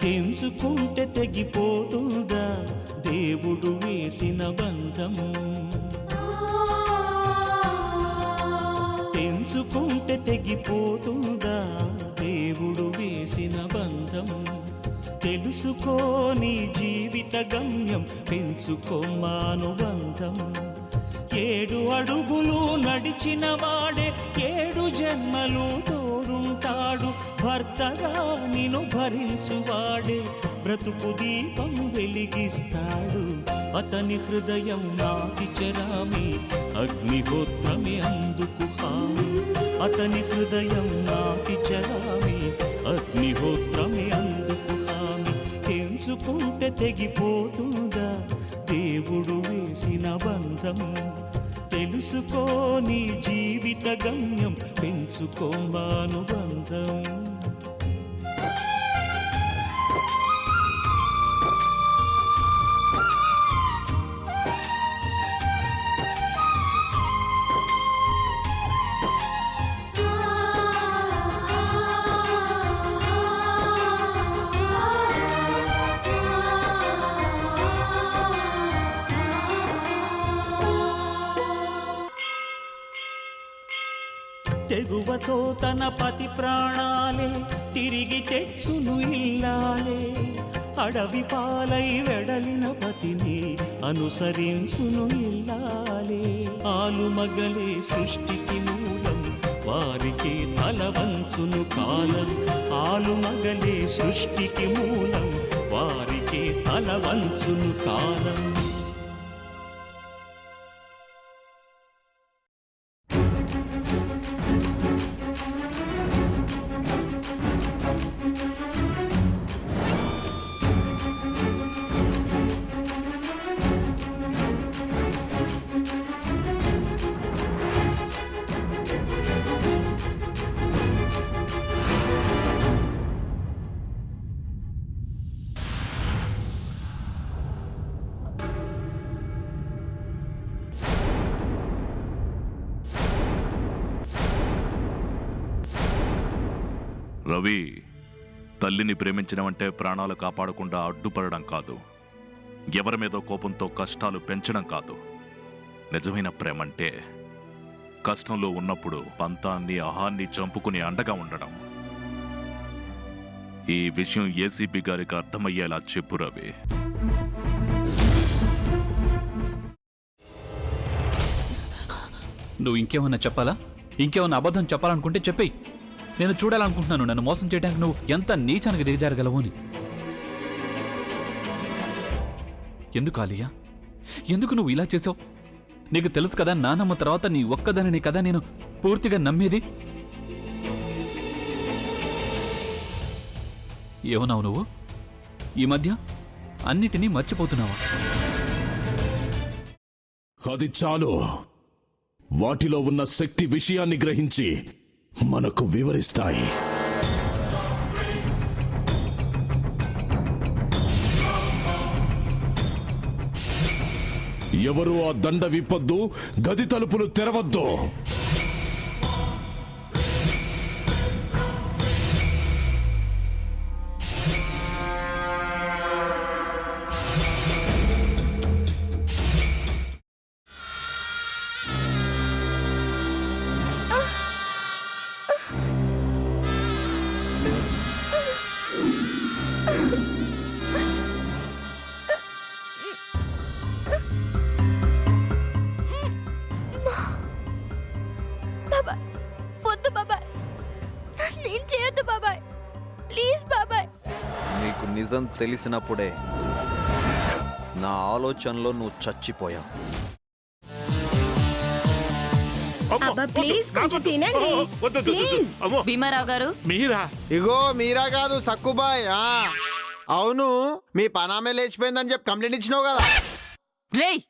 తెంచుకుంటే తెగిపోతుందా దేవుడు వేసిన బంధం? తెంచుకుంటే తెగిపోతుందా దేవుడు వేసిన బంధం? తెలుసుకోని జీవిత గమ్యం, పెంచుకోమానుబంధం. 7 అడుగులు నడిచిన వాడే 7 జన్మలు తోడుంటాడు. భర్తగా నిన్ను భరించువాడే బ్రతుకు దీపం వెలిగిస్తాడు. అతని హృదయం నాటి చెరామి, అగ్నిహోత్రమే అందుకు హామీ. అతని హృదయం నాటి చెరామి, అగ్నిహోత్రమే అందుకు హామీ. తెంచుకుంటే తెగిపోతుందా దేవుడు వేసిన బంధం? తెలుసుకోని జీవిత గమ్యం, పెంచుకోమానుబంధం. తెగువతో తన పతి ప్రాణాలే తిరిగి తెచ్చును ఇల్లాలే. అడవి పాలై వెడలిన పతిని అనుసరించును ఇల్లాలే. ఆలుమగలే సృష్టికి మూలం, వారికి తల వంచును కాలం. ఆలుమగలే సృష్టికి మూలం, వారికి తల వంచును కాలం. రవి, తల్లిని ప్రేమించడం అంటే ప్రాణాలు కాపాడకుండా అడ్డుపడడం కాదు. ఎవరి మీదో కోపంతో కష్టాలు పెంచడం కాదు. నిజమైన ప్రేమంటే కష్టంలో ఉన్నప్పుడు పంతాన్ని అహాన్ని చంపుకుని అండగా ఉండడం. ఈ విషయం ఏసీపీ గారికి అర్థమయ్యేలా చెప్పు రవి. నువ్వు ఇంకేమన్నా చెప్పాలా? ఇంకేమన్నా అబద్ధం చెప్పాలనుకుంటే చెప్పేయి. నేను చూడాలనుకుంటున్నాను నన్ను మోసం చేయడానికి నువ్వు ఎంత నీచానికి దిగజారగలవు అని. ఎందుకు ఆలియా, ఎందుకు నువ్వు ఇలా చేసావు? నీకు తెలుసు కదా నానమ్మ తర్వాత నీ ఒక్కదానిని కదా నేను పూర్తిగా నమ్మేది. ఏమన్నావు నువ్వు? ఈ మధ్య అన్నిటినీ మర్చిపోతున్నావా? అది చాలు. వాటిలో ఉన్న శక్తి విషయాన్ని గ్రహించి మనకు వివరిస్తాయి. ఎవరు ఆ దండ విప్పొద్దు, గది తలుపులు తెరవద్దు. నీకు నిజం తెలిసినప్పుడే నా ఆలోచనలో నువ్వు చచ్చిపోయావు. భీమారావు గారు, మీరా? ఇగో మీరా కాదు సక్కుబాయ్. అవును, మీ పనామే లేచిపోయిందని చెప్పి కంప్లైంట్ ఇచ్చినావు కదా. రేయ్,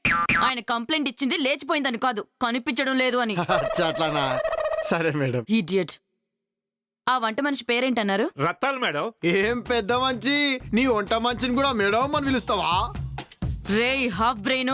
ఆయన కంప్లైంట్ ఇచ్చింది లేచిపోయిందని కాదు, కనిపించడం లేదు అని. అట్లానా? సరే మేడం. ఇడియట్. ఆ వంట మనిషి పేరేంటన్నారు? రత్తాలు మేడం. ఏం పెద్ద మంచి, నీ వంట మంచిని కూడా మేడం అని పిలుస్తావా? రేయ్ హాఫ్ బ్రెయిన్,